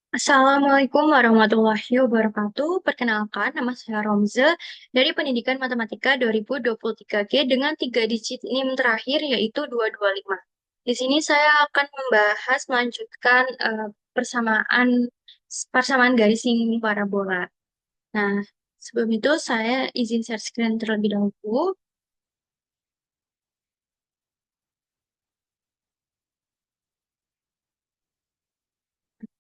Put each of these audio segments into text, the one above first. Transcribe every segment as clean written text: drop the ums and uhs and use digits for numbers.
Assalamualaikum warahmatullahi wabarakatuh. Perkenalkan, nama saya Romze dari Pendidikan Matematika 2023G dengan 3 digit NIM terakhir yaitu 225. Di sini saya akan membahas melanjutkan persamaan persamaan garis singgung parabola. Nah, sebelum itu saya izin share screen terlebih dahulu.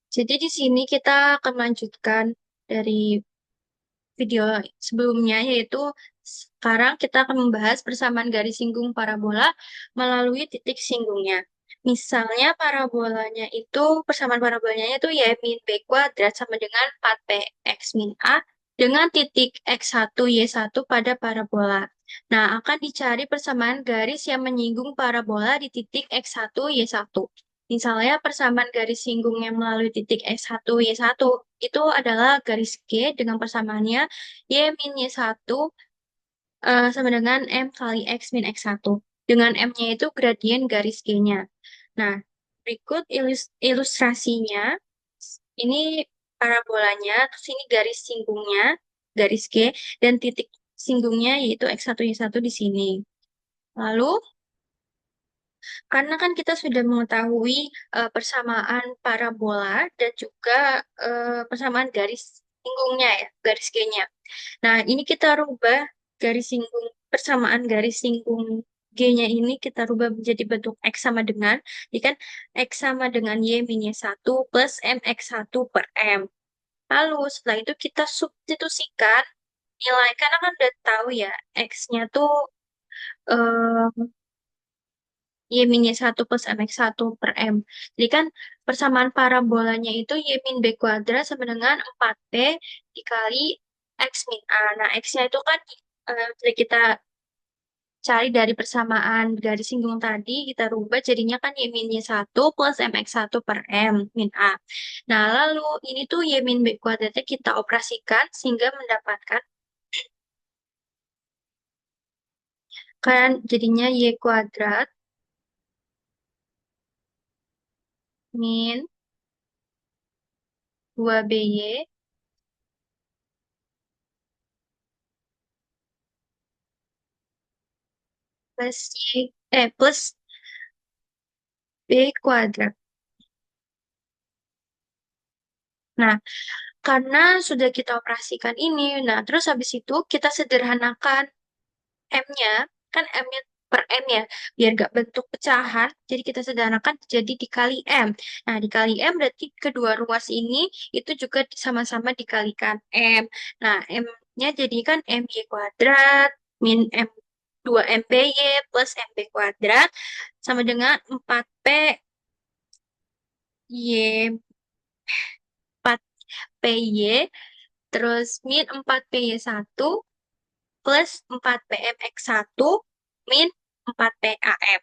Jadi di sini kita akan melanjutkan dari video sebelumnya, yaitu sekarang kita akan membahas persamaan garis singgung parabola melalui titik singgungnya. Misalnya parabolanya itu, persamaan parabolanya itu y min b kuadrat sama dengan 4p x min a dengan titik x1 y1 pada parabola. Nah, akan dicari persamaan garis yang menyinggung parabola di titik x1 y1. Misalnya persamaan garis singgung yang melalui titik x1 y1 itu adalah garis G dengan persamaannya Y min Y1 sama dengan M kali X min X1. Dengan M-nya itu gradien garis G-nya. Nah, berikut ilustrasinya. Ini parabolanya, terus ini garis singgungnya, garis G, dan titik singgungnya yaitu X1 Y1 di sini. Lalu, karena kan kita sudah mengetahui persamaan parabola dan juga persamaan garis singgungnya ya, garis G-nya. Nah, ini kita rubah garis singgung, persamaan garis singgung G-nya ini kita rubah menjadi bentuk X sama dengan, jadi kan X sama dengan Y min Y1 plus MX1 per M. Lalu setelah itu kita substitusikan nilai, karena kan udah tahu ya, X-nya tuh eh, Y min Y1 plus MX1 per M. Jadi kan persamaan parabolanya itu Y min B kuadrat sama dengan 4P dikali X min A. Nah, X-nya itu kan jadi kita cari dari persamaan garis singgung tadi, kita rubah jadinya kan Y min Y1 plus MX1 per M min A. Nah, lalu ini tuh Y min B kuadratnya kita operasikan sehingga mendapatkan kan jadinya Y kuadrat min 2BY plus plus B kuadrat. Nah, karena sudah kita operasikan ini, nah terus habis itu kita sederhanakan M-nya, kan M-nya per M ya, biar gak bentuk pecahan, jadi kita sederhanakan jadi dikali M. Nah, dikali M berarti kedua ruas ini itu juga sama-sama dikalikan M. Nah, M-nya jadi kan MY kuadrat min M 2 MPY plus MB kuadrat sama dengan 4P Y 4PY terus min 4PY1 plus 4PMX1 min 4PAM.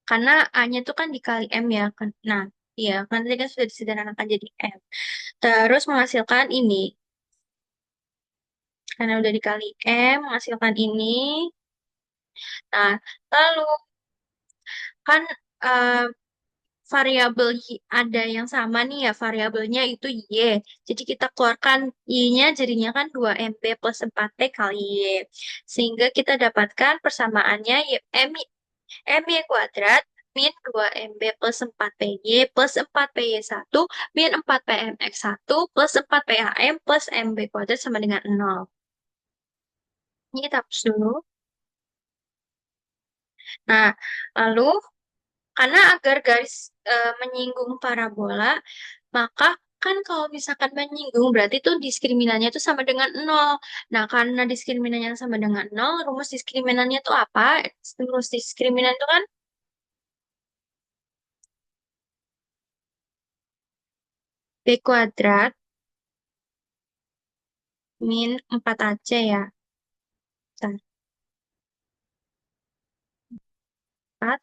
Karena A-nya itu kan dikali M ya kan. Nah, iya, kan tadi kan sudah disederhanakan jadi M. Terus menghasilkan ini. Karena udah dikali M, menghasilkan ini. Nah, lalu kan eh, variabel ada yang sama nih ya, variabelnya itu Y. Jadi kita keluarkan Y-nya jadinya kan 2MB plus 4P kali Y. Sehingga kita dapatkan persamaannya Y, MY kuadrat min 2MB plus 4PY plus 4PY1 min 4PMX1 plus 4PAM plus MB kuadrat sama dengan 0. Ini kita hapus dulu. Nah, lalu karena agar garis menyinggung parabola, maka kan kalau misalkan menyinggung berarti tuh diskriminannya itu sama dengan nol. Nah, karena diskriminannya sama dengan nol, rumus diskriminannya itu apa? Rumus diskriminan itu kan B kuadrat min 4 aja ya. Bentar,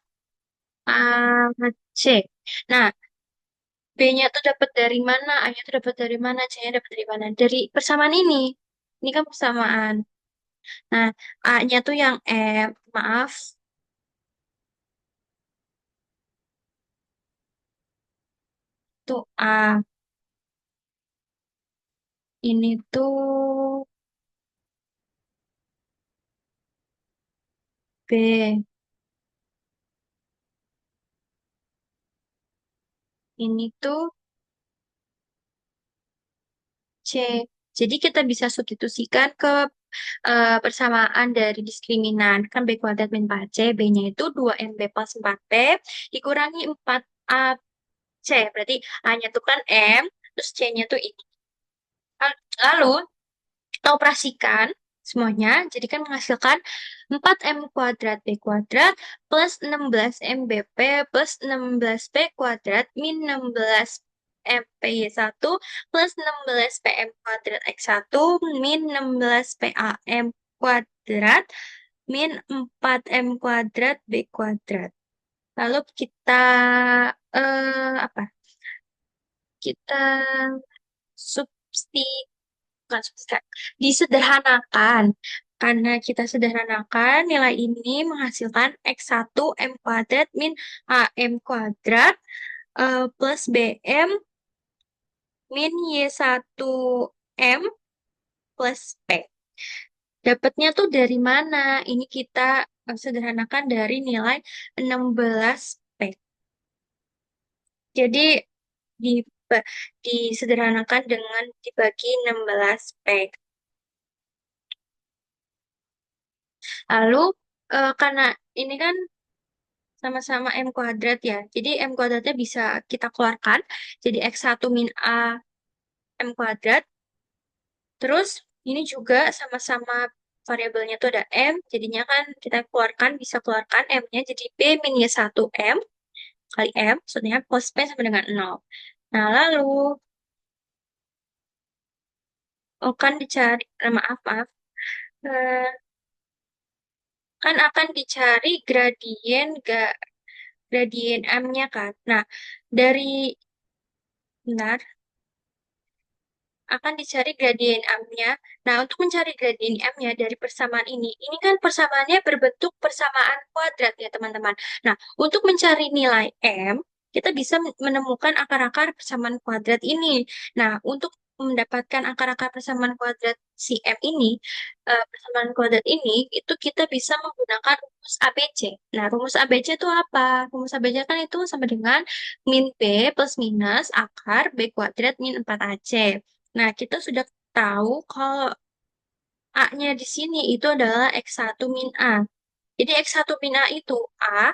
4 C. Nah, B-nya tuh dapat dari mana? A-nya tuh dapat dari mana? C-nya dapat dari mana? Dari persamaan ini. Ini kan persamaan. Nah, A-nya tuh yang maaf, tuh A. Ini tuh B. Ini tuh C. Jadi kita bisa substitusikan ke persamaan dari diskriminan. Kan B kuadrat min 4C, B-nya itu 2MB plus 4P, dikurangi 4AC. Berarti A-nya tuh kan M, terus C-nya tuh ini. Lalu kita operasikan semuanya, jadi kan menghasilkan 4M kuadrat B kuadrat plus 16MBP plus 16P kuadrat min 16MPY1 plus 16PM kuadrat X1 min 16PAM kuadrat min 4M kuadrat B kuadrat. Lalu kita apa? Kita substitusi bukan subtract, disederhanakan. Karena kita sederhanakan, nilai ini menghasilkan X1 M kuadrat min AM kuadrat plus BM min Y1 M plus P. Dapatnya tuh dari mana? Ini kita sederhanakan dari nilai 16P. Jadi di, disederhanakan dengan dibagi 16P. Lalu karena ini kan sama-sama M kuadrat ya, jadi M kuadratnya bisa kita keluarkan. Jadi X1 min A M kuadrat. Terus ini juga sama-sama variabelnya tuh ada M, jadinya kan kita keluarkan, bisa keluarkan M-nya jadi B min Y1 M kali M, maksudnya plus P sama dengan 0. Nah lalu, oh kan dicari, maaf, maaf. Eh, kan akan dicari gradien M-nya kan. Nah, dari benar akan dicari gradien M-nya. Nah, untuk mencari gradien M-nya dari persamaan ini kan persamaannya berbentuk persamaan kuadrat ya, teman-teman. Nah, untuk mencari nilai M, kita bisa menemukan akar-akar persamaan kuadrat ini. Nah, untuk mendapatkan akar-akar persamaan kuadrat si M ini, persamaan kuadrat ini, itu kita bisa menggunakan rumus ABC. Nah, rumus ABC itu apa? Rumus ABC kan itu sama dengan min B plus minus akar B kuadrat min 4AC. Nah, kita sudah tahu kalau A-nya di sini itu adalah X1 min A. Jadi X1 min A itu A,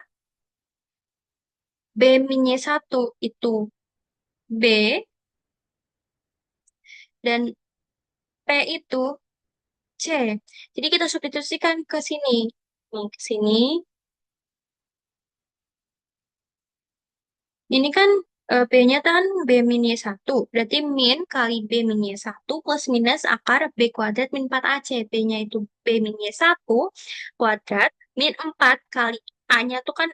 B minus 1 itu B, dan P itu C. Jadi kita substitusikan ke sini. Nih, ke sini. Ini kan B-nya kan B minus 1. Berarti min kali B minus 1 plus minus akar B kuadrat min 4AC. B-nya itu B minus 1 kuadrat min 4 kali A-nya tuh kan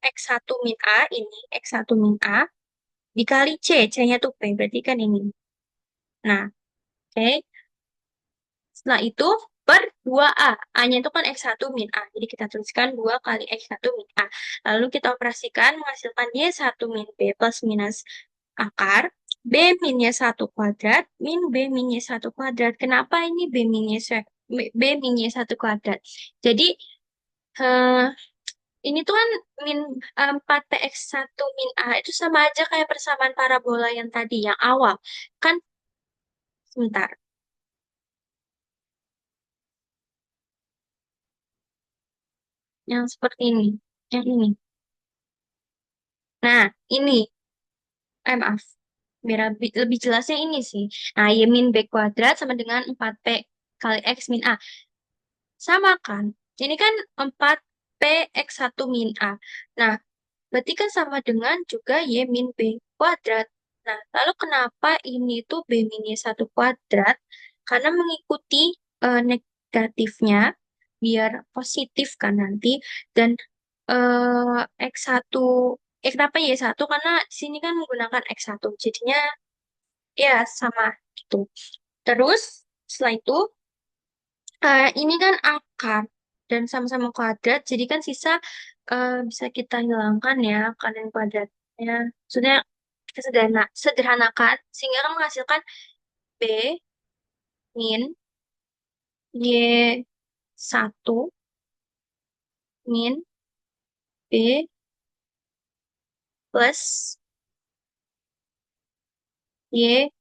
X1 min A ini, X1 min A, dikali C, C-nya tuh P, berarti kan ini. Nah, oke. Setelah itu, per 2A. A-nya itu kan X1 min A. Jadi kita tuliskan 2 kali X1 min A. Lalu kita operasikan menghasilkan Y1 min B plus minus akar B minus 1 kuadrat min B minus 1 kuadrat. Kenapa ini B minus 1 kuadrat? Jadi, eh, ini tuh kan min 4px1 min A itu sama aja kayak persamaan parabola yang tadi, yang awal. Kan, sebentar, yang seperti ini. Yang ini. Nah, ini, maaf. Biar lebih jelasnya ini sih. Nah, Y min B kuadrat sama dengan 4P kali X min A. Sama kan? Ini kan 4px1 min A. Nah, berarti kan sama dengan juga Y min B kuadrat. Nah, lalu kenapa ini tuh B minus 1 kuadrat? Karena mengikuti negatifnya, biar positif kan nanti. Dan X1, kenapa Y1? Karena di sini kan menggunakan X1. Jadinya ya sama gitu. Terus, setelah itu, ini kan akar dan sama-sama kuadrat, jadi kan sisa bisa kita hilangkan ya kalian kuadratnya. Maksudnya kita sederhanakan sehingga kan menghasilkan B min Y1 min B plus Y1.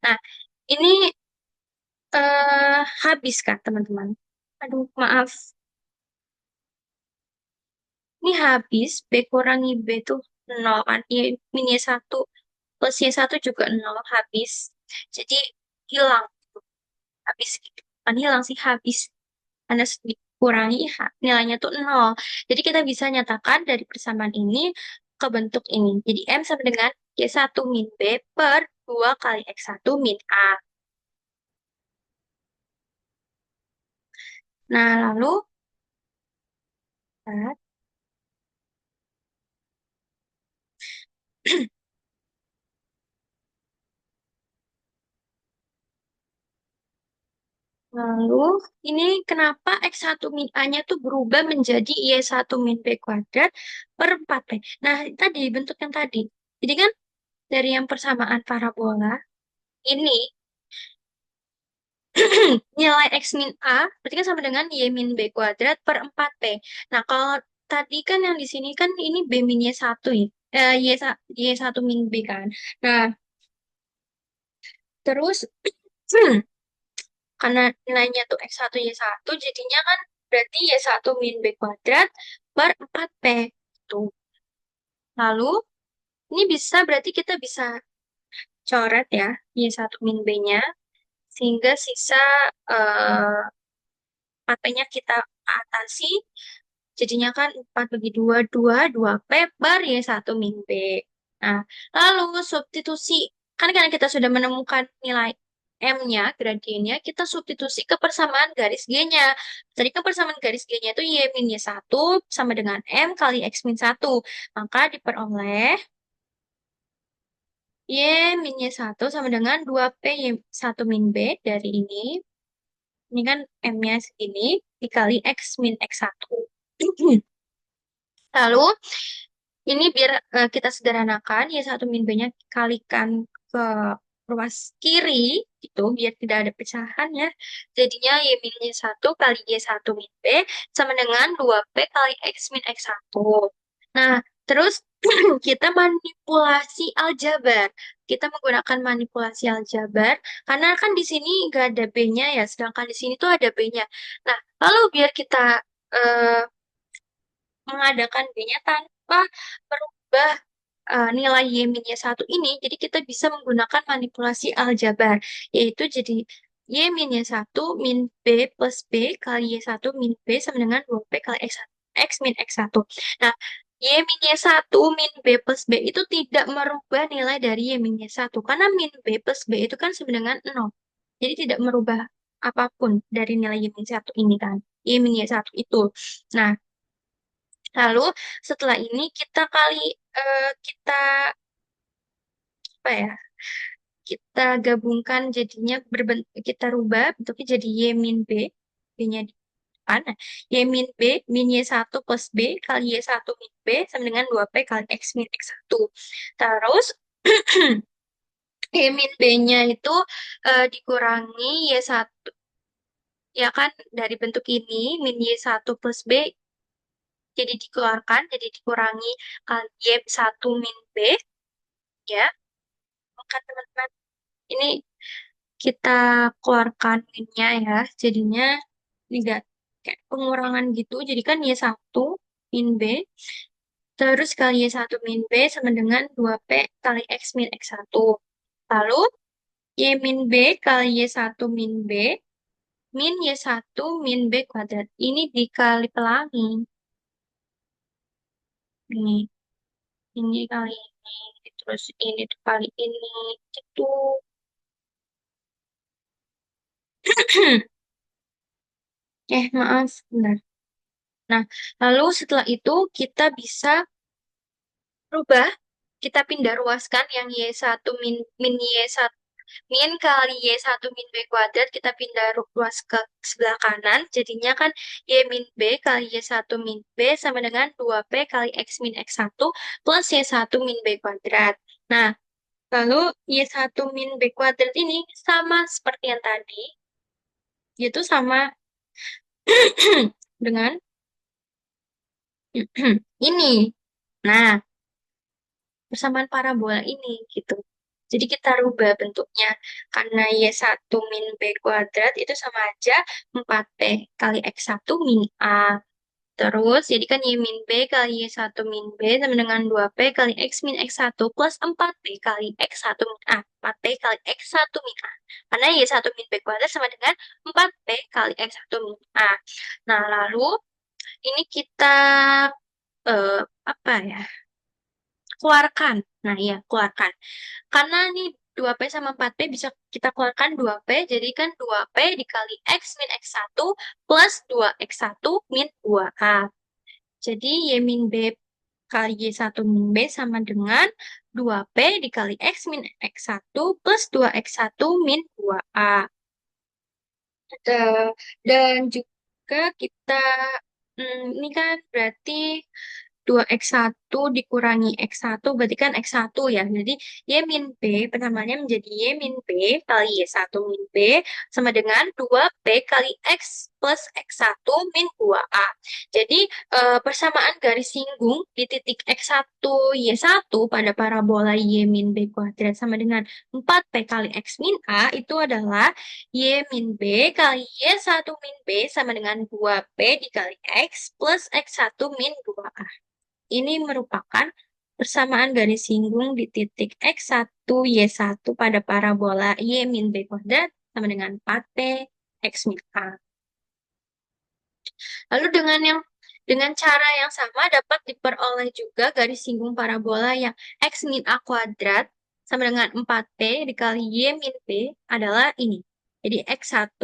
Nah, ini habis Kak, teman-teman. Aduh, maaf. Ini habis, B kurangi B itu nol kan. Min Y1 plus Y1 juga nol, habis. Jadi, hilang. Habis gitu. Kan hilang sih, habis. Karena dikurangi, nilainya tuh nol. Jadi, kita bisa nyatakan dari persamaan ini ke bentuk ini. Jadi, M sama dengan Y1 min B per 2 kali X1 min A. Nah, lalu, nah, lalu, ini kenapa X1 min A-nya tuh berubah menjadi Y1 min B kuadrat per 4P. Nah, tadi bentuk yang tadi. Jadi kan dari yang persamaan parabola, ini nilai X min A berarti kan sama dengan Y min B kuadrat per 4P. Nah, kalau tadi kan yang di sini kan ini B min Y1 ya. Y1 min B kan. Nah, terus karena nilainya tuh X1 Y1 jadinya kan berarti Y1 min B kuadrat per 4P. Tuh. Lalu ini bisa berarti kita bisa coret ya Y1 min B-nya sehingga sisa 4P-nya kita atasi. Jadinya kan 4 bagi 2 2P per Y1 min B. Nah, lalu substitusi. Kan karena kita sudah menemukan nilai M-nya, gradiennya, kita substitusi ke persamaan garis G-nya. Tadi kan persamaan garis G-nya itu Y min Y1 sama dengan M kali X min 1. Maka diperoleh Y min Y1 sama dengan 2P Y1 min B dari ini. Ini kan M-nya segini dikali X min X1. Lalu ini biar kita sederhanakan, Y1 min B-nya kalikan ke ruas kiri, gitu, biar tidak ada pecahan ya. Jadinya Y min Y1 kali Y1 min B sama dengan 2P kali X min X1. Nah, terus kita manipulasi aljabar. Kita menggunakan manipulasi aljabar, karena kan di sini nggak ada B-nya ya, sedangkan di sini tuh ada B-nya. Nah, lalu biar kita eh, mengadakan B-nya tanpa merubah nilai Y min Y1 ini, jadi kita bisa menggunakan manipulasi aljabar, yaitu jadi Y min Y1 min B plus B kali Y1 min B sama dengan 2P kali X min X1. Nah, Y min Y1 min B plus B itu tidak merubah nilai dari Y min Y1, karena min B plus B itu kan sama dengan 0. Jadi tidak merubah apapun dari nilai Y min Y1 ini kan. Y min Y1 itu. Nah, lalu setelah ini kita apa ya? Kita gabungkan jadinya kita rubah bentuknya jadi Y min B, B-nya di depan. Nah, Y min B min Y1 plus B kali Y1 min B sama dengan 2P kali X min X1. Terus Y min B-nya itu dikurangi Y1 ya kan dari bentuk ini min Y1 plus B jadi dikeluarkan jadi dikurangi kali Y1 min B ya. Maka teman-teman ini kita keluarkan minnya ya. Jadinya ini enggak kayak pengurangan gitu. Jadi kan Y1 min B. Terus kali Y1 min B sama dengan 2P kali X min X1. Lalu Y min B kali Y1 min B min Y1 min B kuadrat. Ini dikali pelangi. Ini kali ini. Terus ini dikali ini. Gitu. Maaf, benar. Nah, lalu setelah itu kita bisa rubah, kita pindah ruaskan yang Y1 min Y1 min kali Y1 min B kuadrat, kita pindah ruas ke sebelah kanan, jadinya kan Y min B kali Y1 min B sama dengan 2P kali X min X1 plus Y1 min B kuadrat. Nah, Lalu Y1 min B kuadrat ini sama seperti yang tadi, yaitu sama dengan ini. Nah, persamaan parabola ini gitu. Jadi kita rubah bentuknya. Karena Y1 min B kuadrat itu sama aja 4P kali X1 min A. Terus, jadi kan Y min B kali Y1 min B sama dengan 2P kali X min X1 plus 4P kali X1 min A. 4P kali X1 min A. Karena Y1 min B kuadrat sama dengan 4P kali X1 min A. Nah, lalu ini kita apa ya? Keluarkan. Nah, iya, keluarkan. Karena nih 2P sama 4P bisa kita keluarkan 2P, jadi kan 2P dikali X min X1 plus 2X1 min 2A. Jadi Y min B kali Y1 min B sama dengan 2P dikali X min X1 plus 2X1 min 2A. Dan juga kita, ini kan berarti 2X1 dikurangi X1 berarti kan X1 ya. Jadi Y min B pertamanya menjadi Y min B kali Y1 min B sama dengan 2P kali X plus X1 min 2A. Jadi persamaan garis singgung di titik X1 Y1 pada parabola Y min B kuadrat sama dengan 4P kali X min A itu adalah Y min B kali Y1 min B sama dengan 2P dikali X plus X1 min 2A. Ini merupakan persamaan garis singgung di titik X1, Y1 pada parabola Y min B kuadrat sama dengan 4P X min A. Lalu dengan cara yang sama dapat diperoleh juga garis singgung parabola yang X min A kuadrat sama dengan 4P dikali Y min B adalah ini. Jadi X1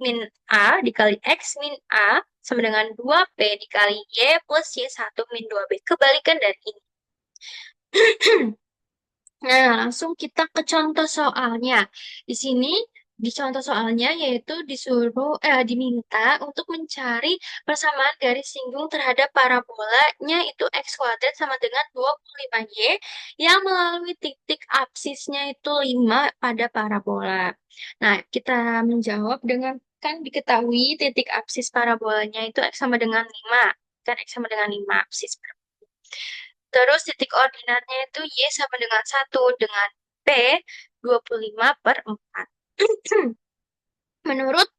min A dikali X min A sama dengan 2P dikali Y plus Y1 min 2B. Kebalikan dari ini. Nah, langsung kita ke contoh soalnya. Di sini, di contoh soalnya yaitu diminta untuk mencari persamaan garis singgung terhadap parabolanya itu X kuadrat sama dengan 25Y yang melalui titik absisnya itu 5 pada parabola. Nah, kita menjawab dengan kan diketahui titik absis parabolanya itu X sama dengan 5. Kan X sama dengan 5 absis. Terus titik ordinatnya itu Y sama dengan 1 dengan P 25/4. Menurut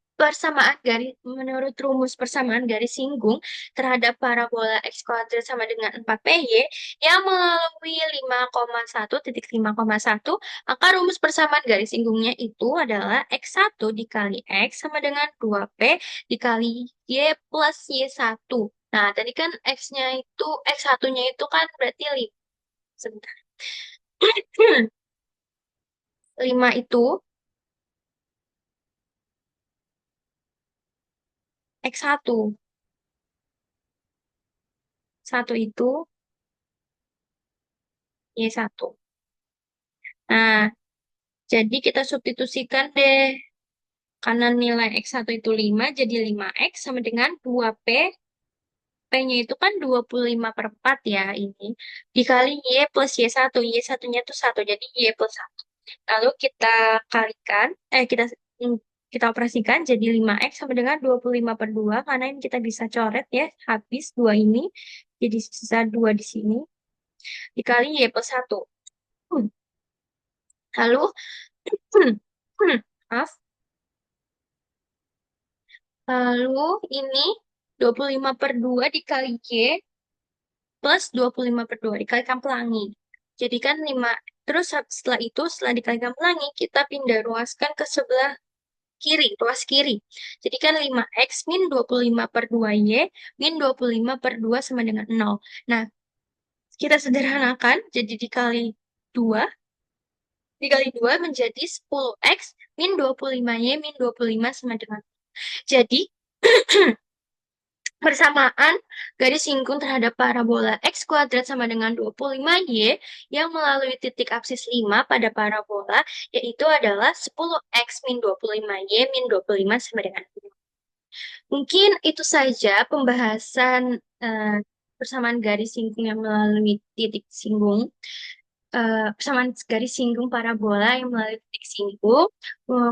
rumus persamaan garis singgung terhadap parabola X kuadrat sama dengan 4PY yang melalui 5,1 titik 5,1, maka rumus persamaan garis singgungnya itu adalah X1 dikali X sama dengan 2P dikali Y plus Y1. Nah, tadi kan X1-nya itu kan berarti 5. Sebentar. 5 itu X1. 1 itu Y1. Nah, jadi kita substitusikan deh. Karena nilai X1 itu 5, jadi 5X sama dengan 2P. P-nya itu kan 25/4 ya ini. Dikali Y plus Y1. Y1-nya itu 1, jadi Y plus 1. Lalu kita kalikan, kita operasikan jadi 5X sama dengan 25/2. Karena ini kita bisa coret ya, habis 2 ini. Jadi sisa 2 di sini. Dikali Y plus 1. Lalu, maaf. Lalu ini 25/2 dikali Y plus 25/2 dikalikan pelangi. Jadi kan 5. Terus setelah itu, setelah dikalikan pelangi, kita pindah ruaskan ke sebelah kiri, ruas kiri. Jadi kan 5X min 25/2Y min 25/2 sama dengan 0. Nah, kita sederhanakan, jadi dikali 2 menjadi 10X min 25Y min 25 sama dengan 0. Jadi, persamaan garis singgung terhadap parabola X kuadrat sama dengan 25Y yang melalui titik absis 5 pada parabola, yaitu adalah 10X min 25Y min 25 sama dengan 5. Mungkin itu saja pembahasan persamaan garis singgung yang melalui titik singgung. persamaan garis singgung parabola yang melalui titik singgung.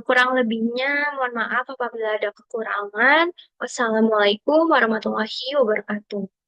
Kurang lebihnya, mohon maaf apabila ada kekurangan. Wassalamualaikum warahmatullahi wabarakatuh.